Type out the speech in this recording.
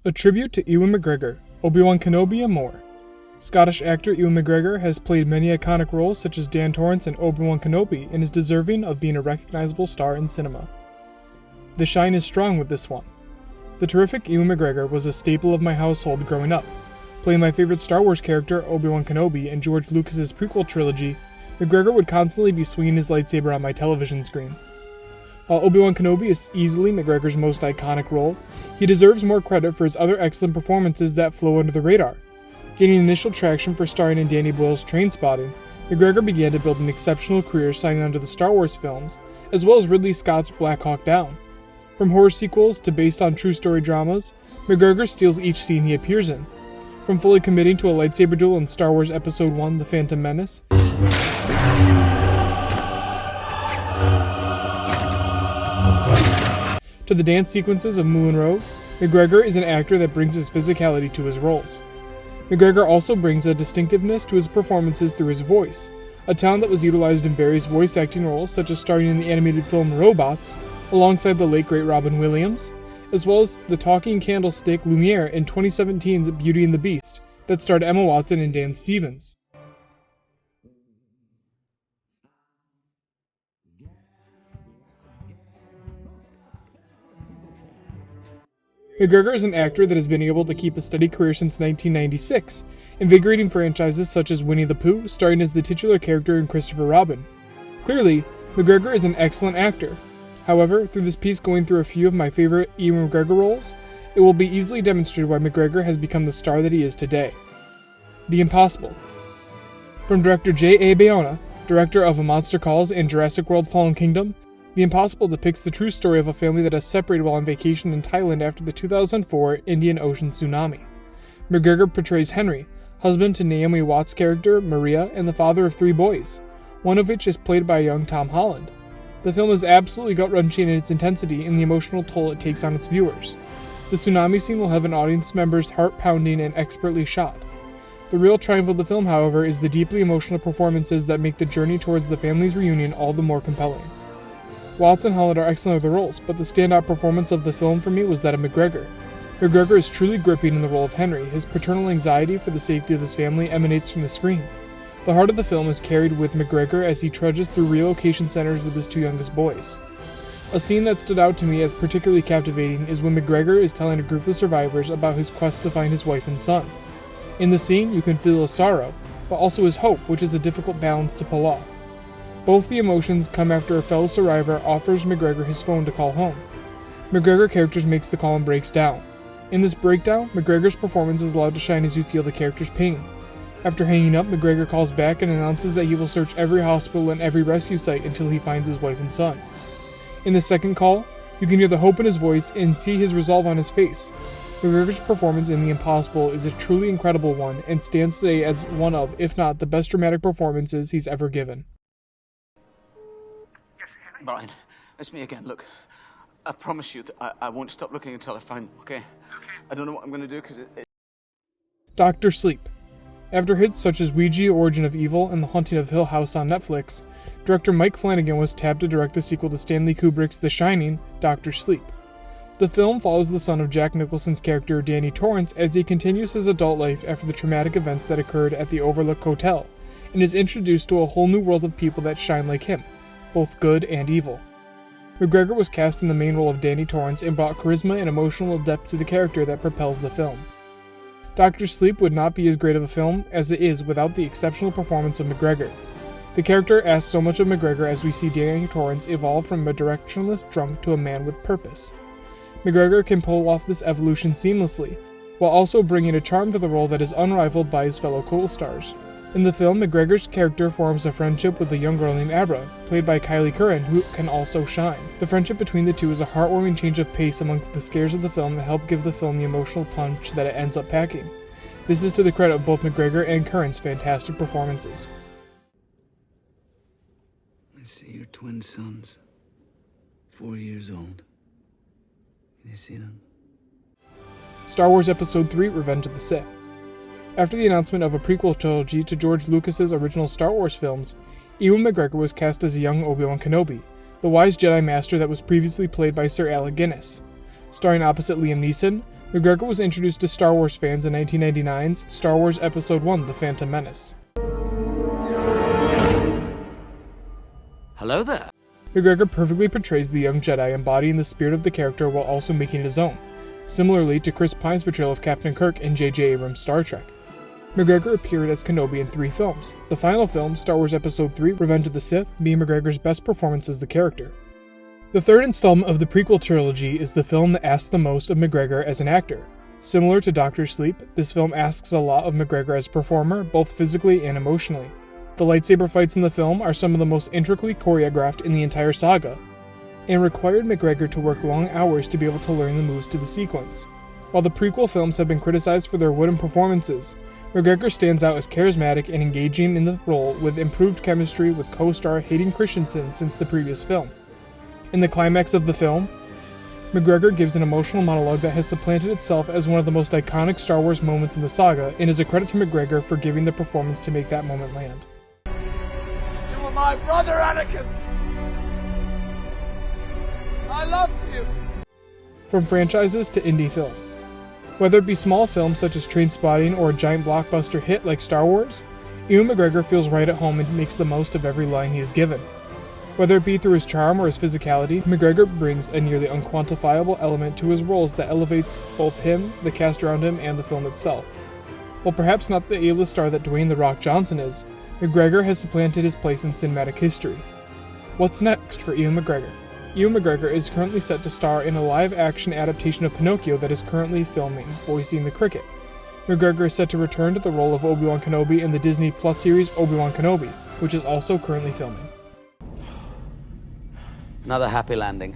A tribute to Ewan McGregor, Obi-Wan Kenobi and more. Scottish actor Ewan McGregor has played many iconic roles such as Dan Torrance and Obi-Wan Kenobi and is deserving of being a recognizable star in cinema. The shine is strong with this one. The terrific Ewan McGregor was a staple of my household growing up. Playing my favorite Star Wars character, Obi-Wan Kenobi, in George Lucas's prequel trilogy, McGregor would constantly be swinging his lightsaber on my television screen. While Obi-Wan Kenobi is easily McGregor's most iconic role, he deserves more credit for his other excellent performances that flew under the radar. Gaining initial traction for starring in Danny Boyle's Trainspotting, McGregor began to build an exceptional career signing onto the Star Wars films, as well as Ridley Scott's Black Hawk Down. From horror sequels to based on true story dramas, McGregor steals each scene he appears in. From fully committing to a lightsaber duel in Star Wars Episode I: The Phantom Menace, to the dance sequences of Moulin Rouge, McGregor is an actor that brings his physicality to his roles. McGregor also brings a distinctiveness to his performances through his voice, a talent that was utilized in various voice acting roles such as starring in the animated film Robots, alongside the late great Robin Williams, as well as the talking candlestick Lumiere in 2017's Beauty and the Beast, that starred Emma Watson and Dan Stevens. McGregor is an actor that has been able to keep a steady career since 1996, invigorating franchises such as Winnie the Pooh, starring as the titular character in Christopher Robin. Clearly, McGregor is an excellent actor. However, through this piece going through a few of my favorite Ewan McGregor roles, it will be easily demonstrated why McGregor has become the star that he is today. The Impossible. From director J.A. Bayona, director of A Monster Calls and Jurassic World: Fallen Kingdom, The Impossible depicts the true story of a family that is separated while on vacation in Thailand after the 2004 Indian Ocean tsunami. McGregor portrays Henry, husband to Naomi Watts' character, Maria, and the father of 3 boys, one of which is played by young Tom Holland. The film is absolutely gut-wrenching in its intensity and the emotional toll it takes on its viewers. The tsunami scene will have an audience member's heart pounding and expertly shot. The real triumph of the film, however, is the deeply emotional performances that make the journey towards the family's reunion all the more compelling. Watts and Holland are excellent at the roles, but the standout performance of the film for me was that of McGregor. McGregor is truly gripping in the role of Henry. His paternal anxiety for the safety of his family emanates from the screen. The heart of the film is carried with McGregor as he trudges through relocation centers with his 2 youngest boys. A scene that stood out to me as particularly captivating is when McGregor is telling a group of survivors about his quest to find his wife and son. In the scene, you can feel his sorrow, but also his hope, which is a difficult balance to pull off. Both the emotions come after a fellow survivor offers McGregor his phone to call home. McGregor character makes the call and breaks down. In this breakdown, McGregor's performance is allowed to shine as you feel the character's pain. After hanging up, McGregor calls back and announces that he will search every hospital and every rescue site until he finds his wife and son. In the second call, you can hear the hope in his voice and see his resolve on his face. McGregor's performance in The Impossible is a truly incredible one and stands today as one of, if not the best dramatic performances he's ever given. Brian, it's me again. Look, I promise you that I won't stop looking until I find him, okay? I don't know what I'm going to do because Dr. Sleep. After hits such as Ouija, Origin of Evil, and The Haunting of Hill House on Netflix, director Mike Flanagan was tapped to direct the sequel to Stanley Kubrick's The Shining, Dr. Sleep. The film follows the son of Jack Nicholson's character Danny Torrance as he continues his adult life after the traumatic events that occurred at the Overlook Hotel, and is introduced to a whole new world of people that shine like him, both good and evil. McGregor was cast in the main role of Danny Torrance and brought charisma and emotional depth to the character that propels the film. Dr. Sleep would not be as great of a film as it is without the exceptional performance of McGregor. The character asks so much of McGregor as we see Danny Torrance evolve from a directionless drunk to a man with purpose. McGregor can pull off this evolution seamlessly, while also bringing a charm to the role that is unrivaled by his fellow co-stars. In the film, McGregor's character forms a friendship with a young girl named Abra, played by Kylie Curran, who can also shine. The friendship between the two is a heartwarming change of pace amongst the scares of the film that help give the film the emotional punch that it ends up packing. This is to the credit of both McGregor and Curran's fantastic performances. I see your twin sons, 4 years old. Can you see them? Star Wars Episode 3: Revenge of the Sith. After the announcement of a prequel trilogy to George Lucas's original Star Wars films, Ewan McGregor was cast as a young Obi-Wan Kenobi, the wise Jedi Master that was previously played by Sir Alec Guinness. Starring opposite Liam Neeson, McGregor was introduced to Star Wars fans in 1999's Star Wars Episode 1: The Phantom Menace. Hello there. McGregor perfectly portrays the young Jedi, embodying the spirit of the character while also making it his own, similarly to Chris Pine's portrayal of Captain Kirk in J.J. Abrams' Star Trek. McGregor appeared as Kenobi in 3 films, the final film, Star Wars Episode 3: Revenge of the Sith, being McGregor's best performance as the character. The third installment of the prequel trilogy is the film that asks the most of McGregor as an actor. Similar to Doctor Sleep, this film asks a lot of McGregor as a performer, both physically and emotionally. The lightsaber fights in the film are some of the most intricately choreographed in the entire saga, and required McGregor to work long hours to be able to learn the moves to the sequence. While the prequel films have been criticized for their wooden performances, McGregor stands out as charismatic and engaging in the role, with improved chemistry with co-star Hayden Christensen since the previous film. In the climax of the film, McGregor gives an emotional monologue that has supplanted itself as one of the most iconic Star Wars moments in the saga, and is a credit to McGregor for giving the performance to make that moment land. You were my brother, Anakin! I loved you! From franchises to indie film. Whether it be small films such as Trainspotting or a giant blockbuster hit like Star Wars, Ewan McGregor feels right at home and makes the most of every line he is given. Whether it be through his charm or his physicality, McGregor brings a nearly unquantifiable element to his roles that elevates both him, the cast around him, and the film itself. While perhaps not the A-list star that Dwayne "The Rock" Johnson is, McGregor has supplanted his place in cinematic history. What's next for Ewan McGregor? Ewan McGregor is currently set to star in a live-action adaptation of Pinocchio that is currently filming, voicing the cricket. McGregor is set to return to the role of Obi-Wan Kenobi in the Disney Plus series Obi-Wan Kenobi, which is also currently filming. Another happy landing.